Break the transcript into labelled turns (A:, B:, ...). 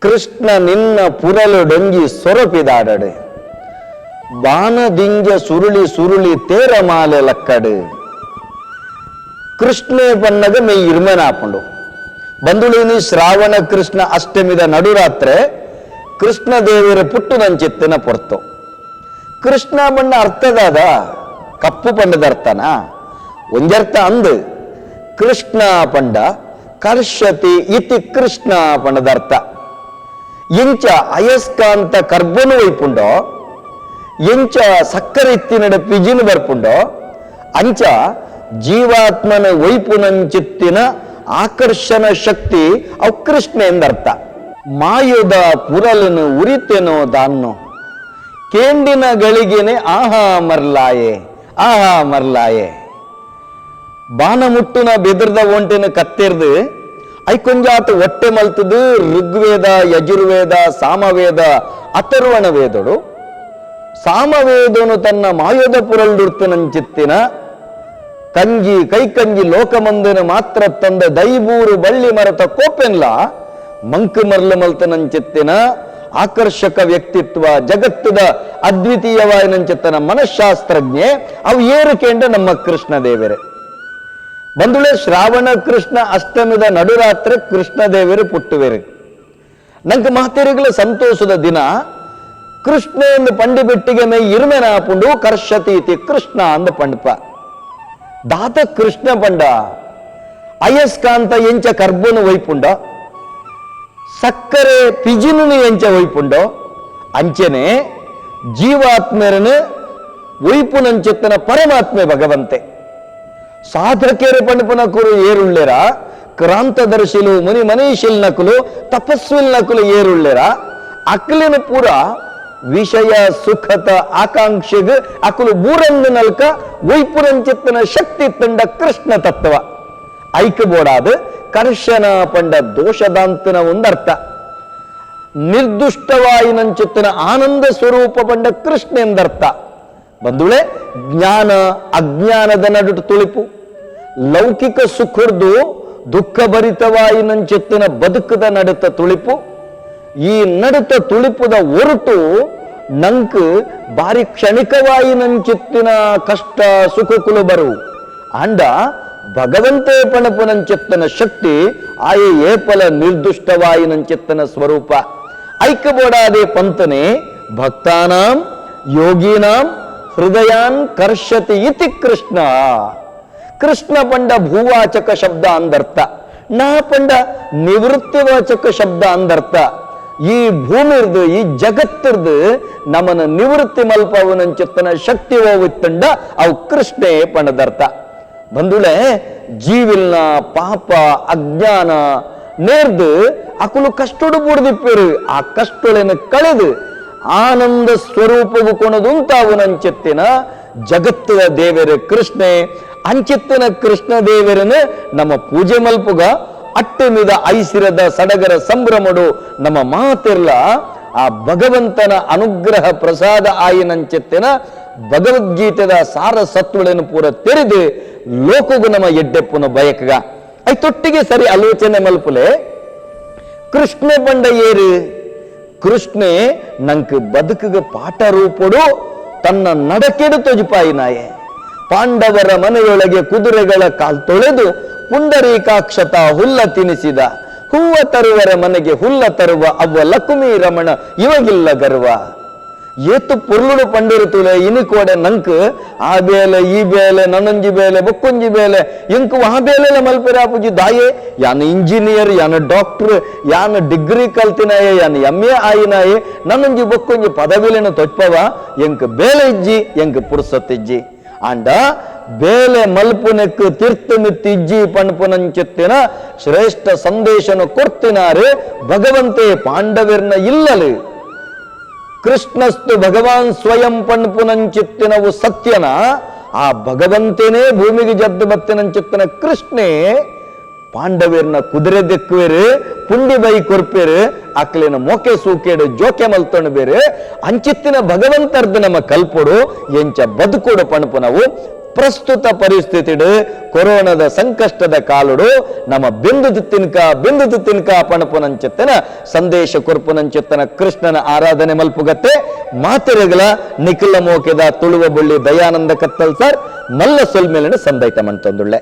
A: ಕೃಷ್ಣ ನಿನ್ನ ಪುರಲುಡೊಂಗಿ ಸೊರಪಿದಾಡಡು ಬಾನದಿಂಜ ಸುರುಳಿ ಸುರುಳಿ ತೇರ ಮಾಲೆ ಲಕ್ಕಡು ಕೃಷ್ಣೇ ಪನ್ನಗ ಮೇ ಇರ್ಮನಾಪುಂಡು ಬಂಧುಳಿನಿ ಶ್ರಾವಣ ಕೃಷ್ಣ ಅಷ್ಟಮಿದ ನಡುರಾತ್ರೆ ಕೃಷ್ಣ ದೇವರ ಪುಟ್ಟು ನಂಚಿತ್ತಿನ ಪೊರ್ತು ಕೃಷ್ಣ ಬಣ್ಣ ಅರ್ಥದಾದ ಕಪ್ಪು ಪಂಡದ ಅರ್ಥನ ಒಂಜರ್ಥ ಅಂದು ಕೃಷ್ಣ ಪಂಡ ಕರ್ಷತಿ ಇತಿ ಕೃಷ್ಣ ಪಂಡದ ಅರ್ಥ ಇಂಚ ಅಯಸ್ಕಾಂತ ಕರ್ಬನು ವೈಪುಂಡೋ ಎಂಚ ಸಕ್ಕರೆ ಇತ್ತಿನಡ ಪಿಜಿನು ಬರ್ಪುಂಡೋ ಅಂಚ ಜೀವಾತ್ಮನ ವೈಪುನಂಚಿತ್ತಿನ ಆಕರ್ಷಣ ಶಕ್ತಿ ಅವು ಕೃಷ್ಣ ಎಂದರ್ಥ ಮಾಯುದ ಪುರಲನು ಉರಿತೆನೋ ದಾನ್ನು ಕೇಂಡಿನ ಗಳಿಗೆನೆ ಆಹಾ ಮರ್ಲಾಯೆ ಬಾನ ಮುಟ್ಟುನ ಬೆದರ್ದ ಒಂಟಿನ ಕತ್ತಿರ್ದು ಐಕೊಂಜಾತ ಹೊಟ್ಟೆ ಮಲ್ತದು ಋಗ್ವೇದ ಯಜುರ್ವೇದ ಸಾಮವೇದ ಅಥರ್ವಣ ವೇದಡು ಸಾಮವೇದನು ತನ್ನ ಮಾಯುದ ಪುರಲ್ಡುರ್ತನಂಚಿತ್ತಿನ ಕಂಜಿ ಕೈಕಂಜಿ ಲೋಕಮಂದಿನ ಮಾತ್ರ ತಂದ ದೈಬೂರು ಬಳ್ಳಿ ಮರತ ಕೋಪೆನ್ಲ ಮಂಕು ಮರ್ಲ ಮಲ್ತನಂಚಿತ್ತಿನ ಆಕರ್ಷಕ ವ್ಯಕ್ತಿತ್ವ ಜಗತ್ತದ ಅದ್ವಿತೀಯವಾಯಿನಂಚಿತ್ತನ ಮನಃಶಾಸ್ತ್ರಜ್ಞೆ ಅವು ಏರು ಕೇಂದ್ರ ನಮ್ಮ ಕೃಷ್ಣ ದೇವರೇ ಬಂಧುಳೆ ಶ್ರಾವಣ ಕೃಷ್ಣ ಅಷ್ಟಮಿದ ನಡುರಾತ್ರಿ ಕೃಷ್ಣ ದೇವರು ಪುಟ್ಟುವೇರು ನಂಗೆ ಮಾತೆರಿಗಳ ಸಂತೋಷದ ದಿನ ಕೃಷ್ಣ ಎಂದು ಪಂಡಿ ಬೆಟ್ಟಿಗೆ ಮೇ ಇರುಮೆನಾಪುಂಡು ಕರ್ಷತೀತಿ ಕೃಷ್ಣ ಅಂದ ಪಂಡಪ ದಾತ ಕೃಷ್ಣ ಪಂಡ ಅಯಸ್ಕಾಂತ ಎಂಚ ಕರ್ಬನು ವೈಪುಂಡ ಸಕ್ಕರೆ ಪಿಜಿನು ಎಂಚ ವೈಪುಂಡೋ ಅಂಚನೆ ಜೀವಾತ್ಮರನು ವೈಪುನಂಚಿತ್ತನ ಪರಮಾತ್ಮೆ ಭಗವಂತೆ ಸಾಧಕೇರು ಪಂಡಪನ ಕುರು ಏರುಳ್ಳೆರ ಕ್ರಾಂತದರ್ಶಿಲು ಮುನಿ ಮನೀಶಿಲ್ ನಕುಲು ತಪಸ್ವಿಲ್ ನಕುಲು ಏರುಳ್ಳೆರ ಅಕ್ಲಿನ ಪೂರ ವಿಷಯ ಸುಖತ ಆಕಾಂಕ್ಷೆಗೆ ಅಕುಲು ಬೂರಂದು ನಲ್ಕ ವೈಪುರಂಚಿತ್ತನ ಶಕ್ತಿ ತಂಡ ಕೃಷ್ಣ ತತ್ವ ಐಕ್ಯಬೋಡಾದ ಕರ್ಷಣ ಪಂಡ ದೋಷದಾಂತನ ಒಂದರ್ಥ ನಿರ್ದುಷ್ಟವಾಯಿನಂಚಿತ್ತನ ಆನಂದ ಸ್ವರೂಪ ಪಂಡ ಕೃಷ್ಣ ಎಂದರ್ಥ ಬಂಧುಳೆ ಜ್ಞಾನ ಅಜ್ಞಾನದ ನಡುಟು ತುಳಿಪು ಲೌಕಿಕ ಸುಖರ್ದು ದುಃಖಭರಿತವಾಯಿನಂಚಿತ್ತಿನ ಬದುಕದ ನಡುತ್ತ ತುಳಿಪು ಈ ನಡುತ್ತ ತುಳಿಪುದ ಹೊರಟು ನಂಕ್ ಬಾರಿ ಕ್ಷಣಿಕವಾಯಿನಂಚಿತ್ತಿನ ಕಷ್ಟ ಸುಖಕುಲು ಬರು ಅಂಡ ಭಗವಂತೆ ಪಣಪುನಂಚಿತ್ತನ ಶಕ್ತಿ ಆಯೆ ಏಪಲ ನಿರ್ದುಷ್ಟವಾಯಿನಂಚಿತ್ತನ ಸ್ವರೂಪ ಐಕ್ಯಬೋಡಾದೆ ಪಂತನೆ ಭಕ್ತಾನಾಂ ಯೋಗಿನಾಂ ಹೃದಯಾನ್ ಕರ್ಷತಿ ಇತಿ ಕೃಷ್ಣ ಕೃಷ್ಣ ಪಂಡ ಭೂವಾಚಕ ಶಬ್ದ ಅಂದರ್ಥ ನಾ ಪಂಡ ನಿವೃತ್ತಿವಾಚಕ ಶಬ್ದ ಅಂದರ್ಥ ಈ ಭೂಮಿರ್ದು ಈ ಜಗತ್ತಿರ್ದು ನಮ್ಮನ ನಿವೃತ್ತಿ ಮಲ್ಪವನಂಚಿತ್ತನ ಶಕ್ತಿ ಹೋಗುತ್ತಂಡ ಅವು ಕೃಷ್ಣೇ ಪಂಡದರ್ಥ ಬಂಧುಳೆ ಜೀವಿಲ್ನ ಪಾಪ ಅಜ್ಞಾನ ನೇರ್ದು ಅಕುಲು ಕಷ್ಟೊಡು ಬೂಡ್ದಿಪ್ಪೇರು ಆ ಕಷ್ಟೊಳೆನ ಕಳೆದು ಆನಂದ ಸ್ವರೂಪವು ಕೊಣದುಂತಾವುನಂಚಿತ್ತಿನ ಜಗತ್ತಿನ ದೇವರ ಕೃಷ್ಣೆ ಅಂಚಿತ್ತಿನ ಕೃಷ್ಣ ದೇವರನ್ನು ನಮ್ಮ ಪೂಜೆ ಮಲ್ಪುಗ ಅಟ್ಟೆಮಿದ ಐಸಿರದ ಸಡಗರ ಸಂಭ್ರಮಡು ನಮ್ಮ ಮಾತಿರ್ಲ ಆ ಭಗವಂತನ ಅನುಗ್ರಹ ಪ್ರಸಾದ ಆಯಿನಂಚಿತ್ತಿನ ಭಗವದ್ಗೀತೆದ ಸಾರ ಸತ್ವಗಳನ್ನು ಪೂರ ತೆರೆದು ಲೋಕಗು ನಮ್ಮ ಎಡ್ಡೆಪ್ಪನ ಬಯಕಗ ಐ ತೊಟ್ಟಿಗೆ ಸರಿ ಆಲೋಚನೆ ಮಲ್ಪುಲೆ ಕೃಷ್ಣ ಬಂಡ ಏರು ಕೃಷ್ಣೆ ನಂಗೆ ಬದುಕಿಗೆ ಪಾಠ ರೂಪಡು ತನ್ನ ನಡಕೆಡು ತೊಜಿಪಾಯಿನಾಯೆ ಪಾಂಡವರ ಮನೆಯೊಳಗೆ ಕುದುರೆಗಳ ಕಾಲ್ ತೊಳೆದು ಪುಂಡರೀಕಾಕ್ಷತ ಹುಲ್ಲ ತಿನಿಸಿದ ಹೂವ ತರುವರ ಮನೆಗೆ ಹುಲ್ಲ ತರುವ ಅವ್ವ ಲಕ್ಷ್ಮೀ ರಮಣ ಇವಾಗಿಲ್ಲ ಗರ್ವ ಏತು ಪುರ್ಲುಡು ಪಂಡಿರುತ್ತಲೆ ಇನಿಕೋಡೆ ನಂಕ್ ಆ ಬೇಲೆ ಈ ಬೇಲೆ ನನಂಜಿ ಬೇಲೆ ಬೊಕ್ಕೊಂಜಿ ಬೇಲೆ ಇಂಕು ಆ ಬೇಲೆ ಮಲ್ಪೆರಾಪುಜಿ ದಾಯೆ ಯಾನ ಇಂಜಿನಿಯರ್ ಯಾನ ಡಾಕ್ಟರ್ ಯಾನ ಡಿಗ್ರಿ ಕಲ್ತಿನಾಯೆ ಯಾನ MA ಆಯಿನಾಯೆ ನನಂಜಿ ಬೊಕ್ಕೊಂಜಿ ಪದವಿಲೆನ ತೊಟ್ಪವ ಎಂಕ್ ಬೇಲೆ ಇಜ್ಜಿ ಎಂಕ್ ಪುರ್ಸತ್ತಿಜ್ಜಿ ಅಂಡ ಬೇಲೆ ಮಲ್ಪುನೆಕ್ ತೀರ್ಥಮಿತ್ತಿಜ್ಜಿ ಪಣ್ಪುನಂಚಿತ್ತಿನ ಶ್ರೇಷ್ಠ ಸಂದೇಶನ ಕೊರ್ತಿನಾರೆ ಭಗವಂತೆ ಪಾಂಡವಿರ್ನ ಇಲ್ಲಲು ಕೃಷ್ಣಸ್ತು ಭಗವಾನ್ ಸ್ವಯಂ ಪಣ್ಪುನಂಚಿತ್ತಿನವು ಸತ್ಯನ ಆ ಭಗವಂತನೇ ಭೂಮಿಗೆ ಜದ್ದು ಬತ್ತಿನಂಚಿತ್ತಿನ ಕೃಷ್ಣೆ ಪಾಂಡವಿರ್ನ ಕುದುರೆ ದೆಕ್ಕುವೇರು ಪುಂಡಿ ಬೈ ಕೊರ್ಪೇರು ಅಕ್ಲಿನ ಮೊಕೆ ಸೂಕೇಡು ಜೋಕೆ ಮಲ್ತೊಂಡು ಬೇರೆ ಅಂಚಿತ್ತಿನ ಭಗವಂತರ್ದು ನಮ್ಮ ಕಲ್ಪೊಡು ಎಂಚ ಬದುಕೋಡು ಪಣಪು ನಾವು ಪ್ರಸ್ತುತ ಪರಿಸ್ಥಿತಿಡು ಕೊರೋನಾದ ಸಂಕಷ್ಟದ ಕಾಲುಡು ನಮ್ಮ ಬಿಂದು ತಿನ್ಕ ಪಣಪುನಂಚಿತ್ತನ ಸಂದೇಶ ಕೊರ್ಪುನಂಚಿತ್ತನ ಕೃಷ್ಣನ ಆರಾಧನೆ ಮಲ್ಪುಗತ್ತೆ ಮಾತೆರೆಗಳ ನಿಖಿಲ ಮೋಕೆದ ತುಳುವ ಬುಳ್ಳಿ ದಯಾನಂದ ಕತ್ತಲ್ಸಾರ್ ಮಲ್ಲ ಸೊಲ್ಮೇಲಿನ ಸಂದೈತ ಮಂತೊಂದುಳ್ಳೆ.